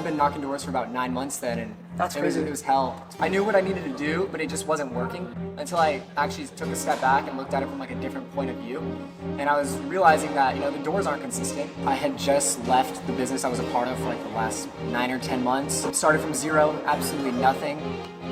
been knocking doors for about 9 months then, and That's crazy. It was hell. I knew what I needed to do, but it just wasn't working until I actually took a step back and looked at it from like a different point of view. And I was realizing that, the doors aren't consistent. I had just left the business I was a part of for like the last 9 or 10 months. Started from zero, absolutely nothing.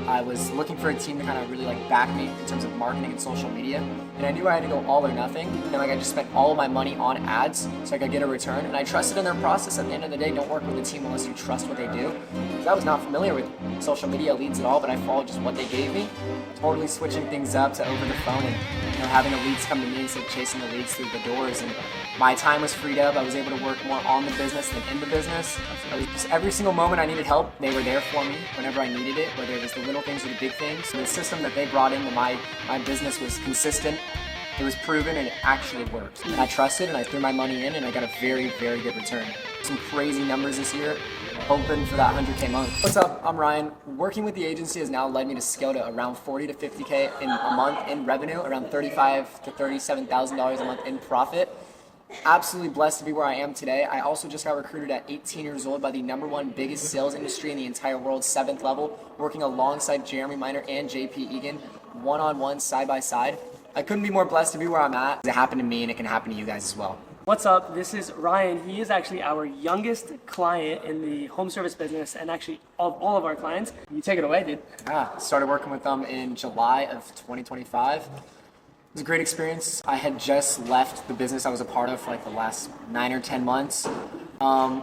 I was looking for a team to kind of really like back me in terms of marketing and social media. And I knew I had to go all or nothing. And like I just spent all of my money on ads so I could get a return. And I trusted in their process. At the end of the day, don't work with a team unless you trust what they do. Because I was not familiar with social media leads at all, but I followed just what they gave me. Totally switching things up to over the phone and having the leads come to me instead of chasing the leads through the doors. And my time was freed up. I was able to work more on the business than in the business. Just every single moment I needed help, they were there for me whenever I needed it, whether it was the little things or the big things. So the system that they brought into my business was consistent. It was proven and it actually worked. And I trusted and I threw my money in and I got a very, very good return. Some crazy numbers this year, hoping for that 100K month. What's up? I'm Ryan. Working with the agency has now led me to scale to around 40 to 50K in a month in revenue, around $35,000 to $37,000 a month in profit. Absolutely blessed to be where I am today. I also just got recruited at 18 years old by the #1 biggest sales industry in the entire world, 7th level, working alongside Jeremy Miner and JP Egan, one-on-one, side-by-side. I couldn't be more blessed to be where I'm at. It happened to me and it can happen to you guys as well. What's up? This is Ryan. He is actually our youngest client in the home service business, and actually of all of our clients. You take it away, dude. Yeah, started working with them in July of 2025. It was a great experience. I had just left the business I was a part of for like the last 9 or 10 months.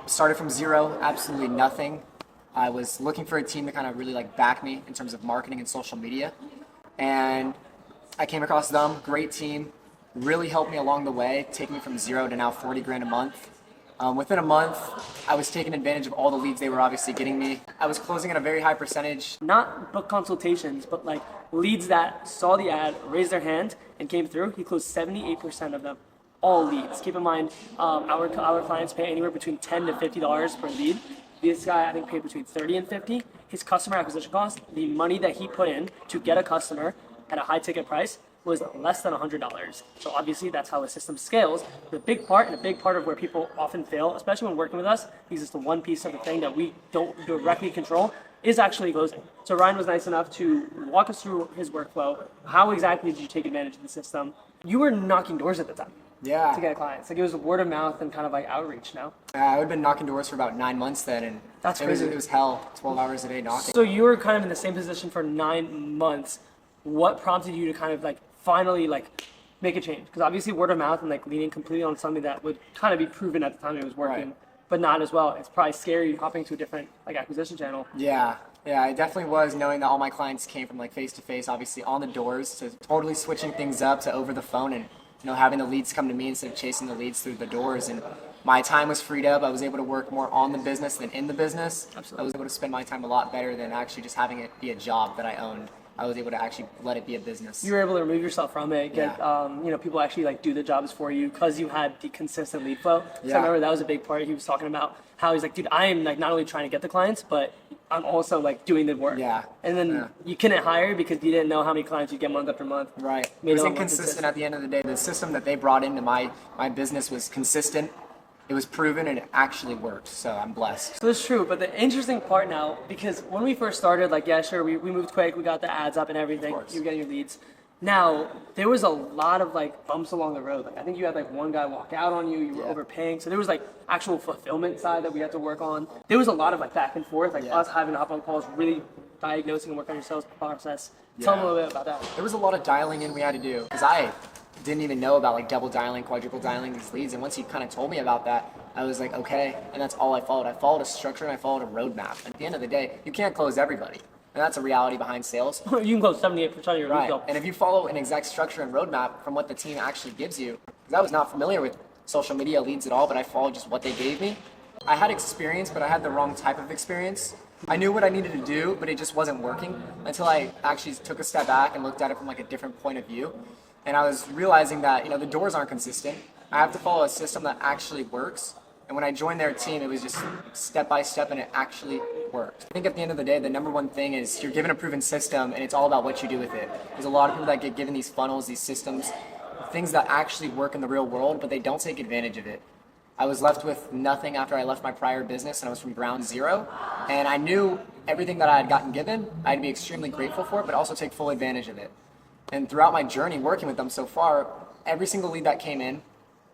Started from zero, absolutely nothing. I was looking for a team to kind of really like back me in terms of marketing and social media. And I came across them, great team, really helped me along the way, taking me from zero to now 40 grand a month. Within a month, I was taking advantage of all the leads they were obviously getting me. I was closing at a very high percentage. Not book consultations, but like leads that saw the ad, raised their hand, and came through. He closed 78% of them, all leads. Keep in mind, our clients pay anywhere between $10 to $50 per lead. This guy, I think, paid between $30 and $50. His customer acquisition cost, the money that he put in to get a customer at a high ticket price, was less than $100. So obviously that's how the system scales. The big part, and a big part of where people often fail, especially when working with us, because it's the one piece of the thing that we don't directly control, is actually closing. So Ryan was nice enough to walk us through his workflow. How exactly did you take advantage of the system? You were knocking doors at the time. Yeah. To get clients. Like it was word of mouth and kind of like outreach now. I had been knocking doors for about 9 months then, and That's crazy. It was hell, 12 hours a day knocking. So you were kind of in the same position for 9 months. What prompted you to kind of like finally like make a change? Because obviously word of mouth and like leaning completely on something that would kind of be proven at the time it was working, Right. but not as well. It's probably scary hopping to a different like acquisition channel. Yeah, it definitely was, knowing that all my clients came from like face to face, obviously on the doors, to totally switching things up to over the phone and having the leads come to me instead of chasing the leads through the doors. And my time was freed up. I was able to work more on the business than in the business. Absolutely. I was able to spend my time a lot better than actually just having it be a job that I owned. I was able to actually let it be a business. You were able to remove yourself from it, get people actually like do the jobs for you because you had the consistent lead flow. So I remember that was a big part. He was talking about how he's like, dude, I am like not only trying to get the clients, but I'm also like doing the work. Yeah. And then you couldn't hire because you didn't know how many clients you get month after month. Right. It was inconsistent at the end of the day. The system that they brought into my business was consistent. It was proven and it actually worked, so I'm blessed. So that's true, but the interesting part now, because when we first started, like, yeah, sure, we moved quick, we got the ads up and everything, you were getting your leads. Now, there was a lot of like bumps along the road. Like I think you had like one guy walk out on you, you were overpaying. So there was like actual fulfillment side that we had to work on. There was a lot of like back and forth, like us having to hop on calls, really diagnosing and work on your sales process. Tell them a little bit about that. There was a lot of dialing in we had to do, because I didn't even know about like double dialing, quadruple dialing these leads. And once he kind of told me about that, I was like, okay. And that's all I followed. I followed a structure and I followed a roadmap. And at the end of the day, you can't close everybody. And that's a reality behind sales. You can close 78% of your leads. And if you follow an exact structure and roadmap from what the team actually gives you, because I was not familiar with social media leads at all, but I followed just what they gave me. I had experience, but I had the wrong type of experience. I knew what I needed to do, but it just wasn't working until I actually took a step back and looked at it from like a different point of view. And I was realizing that, the doors aren't consistent. I have to follow a system that actually works. And when I joined their team, it was just step by step and it actually worked. I think at the end of the day, the #1 thing is you're given a proven system and it's all about what you do with it. There's a lot of people that get given these funnels, these systems, things that actually work in the real world, but they don't take advantage of it. I was left with nothing after I left my prior business, and I was from ground zero. And I knew everything that I had gotten given, I'd be extremely grateful for it, but also take full advantage of it. And throughout my journey working with them so far, every single lead that came in,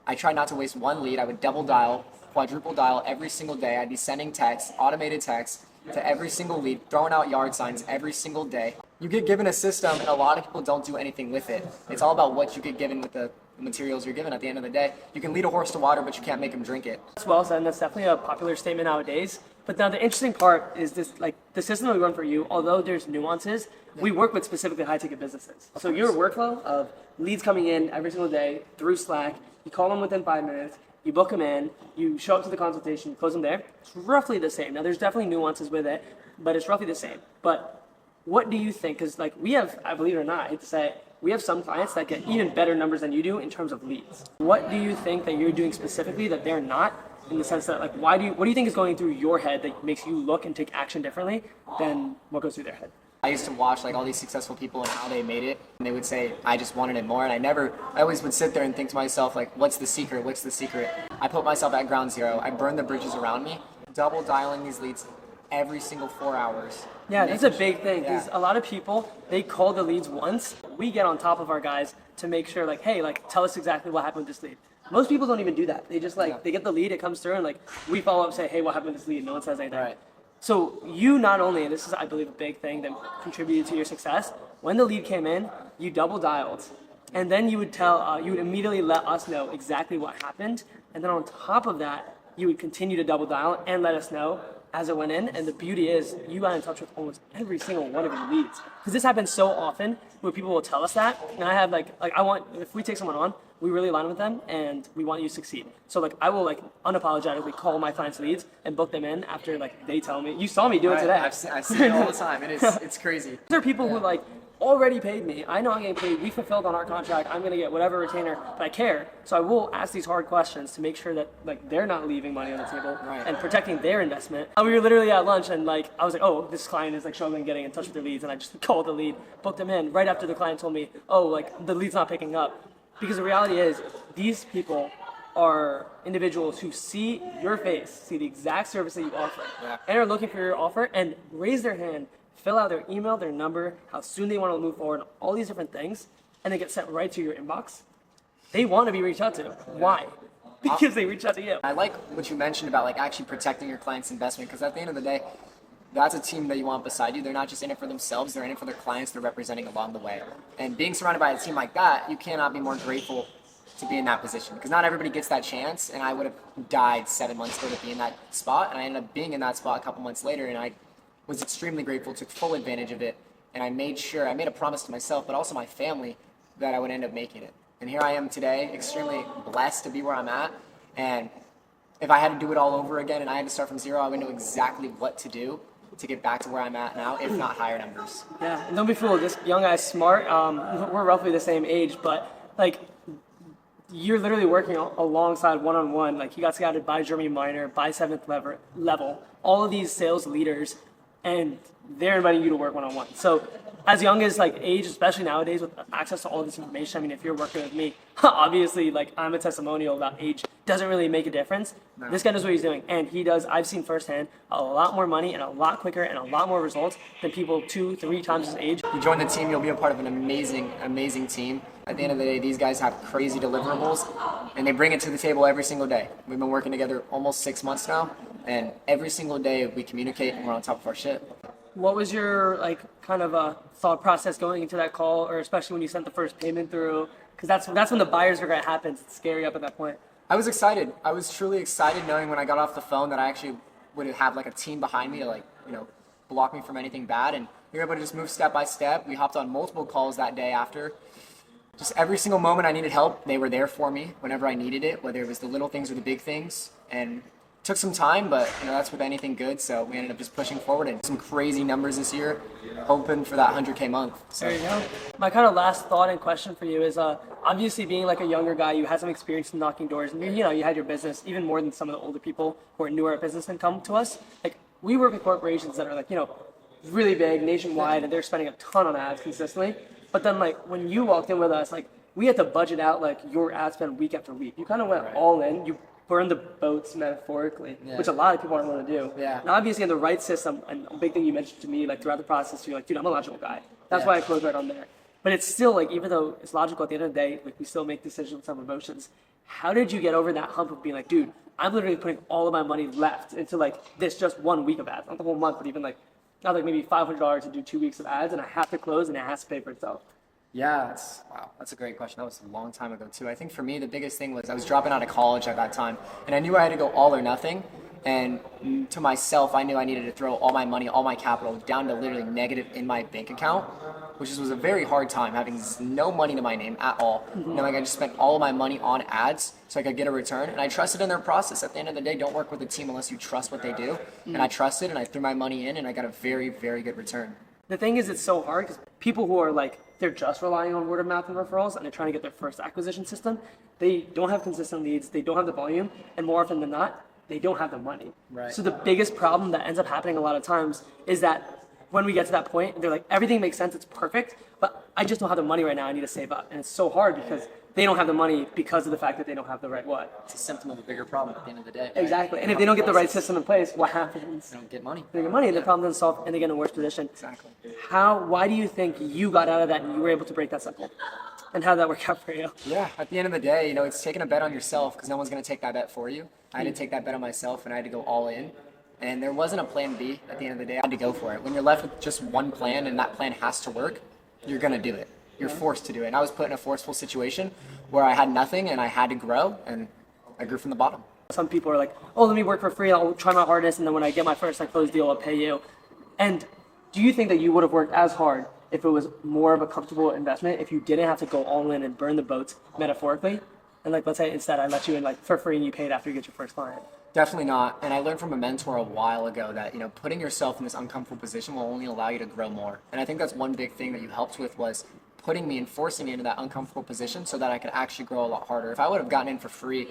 I tried not to waste one lead. I would double dial, quadruple dial every single day. I'd be sending texts, automated texts, to every single lead, throwing out yard signs every single day. You get given a system, and a lot of people don't do anything with it. It's all about what you get given with the materials you're given at the end of the day. You can lead a horse to water, but you can't make him drink it. That's well said, and that's definitely a popular statement nowadays. But now the interesting part is this, like the system that we run for you, although there's nuances, we work with specifically high-ticket businesses. So your workflow of leads coming in every single day through Slack, you call them within 5 minutes, you book them in, you show up to the consultation, you close them there. It's roughly the same. Now there's definitely nuances with it, but it's roughly the same. But what do you think? Because like we have, I believe it or not, I hate to say it, we have some clients that get even better numbers than you do in terms of leads. What do you think that you're doing specifically that they're not? In the sense that, like, what do you think is going through your head that makes you look and take action differently than what goes through their head? I used to watch like all these successful people and how they made it, and they would say, I just wanted it more, and I always would sit there and think to myself, like, what's the secret? What's the secret? I put myself at ground zero. I burned the bridges around me, double dialing these leads every single 4 hours. Yeah, that's a big thing, because a lot of people, they call the leads once. We get on top of our guys to make sure, like, hey, like, tell us exactly what happened with this lead. Most people don't even do that. They just they get the lead, it comes through, and like we follow up, say, hey, what happened with this lead? No one says anything. Right. So you not only, and this is, I believe, a big thing that contributed to your success, when the lead came in, you double dialed, and then you would you would immediately let us know exactly what happened, and then on top of that, you would continue to double dial and let us know as it went in. And the beauty is you got in touch with almost every single one of your leads, because this happens so often where people will tell us that, and I have if we take someone on, we really align with them and we want you to succeed. So like I will like unapologetically call my clients' leads and book them in after like they tell me. You saw me do it today. I've seen it all the time. It's crazy. There are people who like already paid me. I know I'm getting paid. We fulfilled on our contract. I'm gonna get whatever retainer, but I care. So I will ask these hard questions to make sure that like they're not leaving money on the table and protecting their investment. We were literally at lunch and like I was like, oh, this client is like struggling getting in touch with their leads, and I just called the lead, booked them in right after the client told me, oh, like the lead's not picking up. Because the reality is, these people are individuals who see your face, see the exact service that you offer, and are looking for your offer, and raise their hand, fill out their email, their number, how soon they want to move forward, all these different things, and they get sent right to your inbox. They want to be reached out to. Why? Because they reach out to you. I like what you mentioned about like actually protecting your client's investment, because at the end of the day, that's a team that you want beside you. They're not just in it for themselves, they're in it for their clients they're representing along the way. And being surrounded by a team like that, you cannot be more grateful to be in that position, because not everybody gets that chance, and I would have died 7 months ago to be in that spot, and I ended up being in that spot a couple months later, and I was extremely grateful, took full advantage of it, and I made a promise to myself, but also my family, that I would end up making it. And here I am today, extremely blessed to be where I'm at, and if I had to do it all over again and I had to start from zero, I would know exactly what to do to get back to where I'm at now, if not higher numbers. Yeah, and don't be fooled. This young guy's smart. We're roughly the same age, but like you're literally working alongside one-on-one. Like he got scouted by Jeremy Minor, by 7th level, all of these sales leaders, and they're inviting you to work one-on-one. So as young as like age, especially nowadays with access to all this information, I mean, if you're working with me, obviously like I'm a testimonial about age. Doesn't really make a difference. No. This guy knows what he's doing, and he does. I've seen firsthand a lot more money and a lot quicker and a lot more results than people 2-3 times his age. You join the team, you'll be a part of an amazing team. At the end of the day, these guys have crazy deliverables, and they bring it to the table every single day. We've been working together almost 6 months now, and every single day we communicate and we're on top of our shit. What was your like kind of a thought process going into that call, or especially when you sent the first payment through? Because that's when the buyer's regret happens. It's scary up at that point. I was excited. I was truly excited knowing when I got off the phone that I actually would have like a team behind me to like, block me from anything bad. And we were able to just move step by step. We hopped on multiple calls that day after. Just every single moment I needed help, they were there for me whenever I needed it, whether it was the little things or the big things. And it took some time, but that's with anything good. So we ended up just pushing forward and some crazy numbers this year, hoping for that 100K month. So. There you go. My kind of last thought and question for you is, obviously being like a younger guy, you had some experience in knocking doors, and you had your business even more than some of the older people who are newer at business and come to us. Like we work with corporations that are like, really big nationwide, and they're spending a ton on ads consistently. But then like when you walked in with us, like we had to budget out like your ad spend week after week. You kind of went all in. You burn the boats metaphorically, Yeah. which a lot of people aren't willing to do. Yeah. And obviously in the right system, and a big thing you mentioned to me, like throughout the process, you're like, dude, I'm a logical guy. That's Yeah. why I close right on there. But it's still like, even though it's logical at the end of the day, like we still make decisions with some emotions. How did you get over that hump of being like, dude, I'm literally putting all of my money left into like this just 1 week of ads, not the whole month, but even like, not like maybe $500 to do 2 weeks of ads, and I have to close and it has to pay for itself. Yeah, that's a great question. That was a long time ago too. I think for me the biggest thing was I was dropping out of college at that time, and I knew I had to go all or nothing. And to myself, I knew I needed to throw all my money, all my capital down to literally negative in my bank account, which was a very hard time, having no money to my name at all. Knowing I just spent all of my money on ads so I could get a return. And I trusted in their process. At the end of the day, don't work with a team unless you trust what they do. And I trusted, and I threw my money in, and I got a very, very good return. The thing is, it's so hard because people who are like, they're just relying on word of mouth and referrals and they're trying to get their first acquisition system, they don't have consistent leads, they don't have the volume, and more often than not, they don't have the money. Right. So the biggest problem that ends up happening a lot of times is that when we get to that point, they're like, everything makes sense, it's perfect, but I just don't have the money right now, I need to save up. And it's so hard because they don't have the money because of the fact that they don't have the right what? It's a symptom of a bigger problem at the end of the day. Right? Exactly. And if they don't get the right system in place, what happens? They don't get money. They get money, the problem doesn't solve, and they get in a worse position. Exactly. Why do you think you got out of that and you were able to break that cycle? And how did that work out for you? Yeah, at the end of the day, it's taking a bet on yourself because no one's going to take that bet for you. I had to take that bet on myself, and I had to go all in. And there wasn't a plan B at the end of the day. I had to go for it. When you're left with just one plan and that plan has to work, you're going to do it. You're forced to do it. And I was put in a forceful situation where I had nothing and I had to grow, and I grew from the bottom. Some people are like, oh, let me work for free. I'll try my hardest, and then when I get my first closed deal, I'll pay you. And do you think that you would have worked as hard if it was more of a comfortable investment, if you didn't have to go all in and burn the boats metaphorically? And let's say instead I let you in for free and you paid after you get your first client. Definitely not. And I learned from a mentor a while ago that, putting yourself in this uncomfortable position will only allow you to grow more. And I think that's one big thing that you helped with was putting me and forcing me into that uncomfortable position so that I could actually grow a lot harder. If I would have gotten in for free,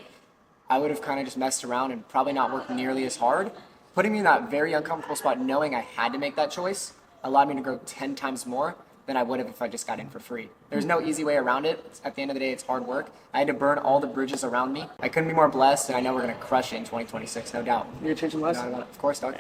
I would have kind of just messed around and probably not worked nearly as hard. Putting me in that very uncomfortable spot, knowing I had to make that choice, allowed me to grow 10 times more than I would have if I just got in for free. There's no easy way around it. At the end of the day, it's hard work. I had to burn all the bridges around me. I couldn't be more blessed, and I know we're going to crush it in 2026, no doubt. You're changing lives? Of course, dog.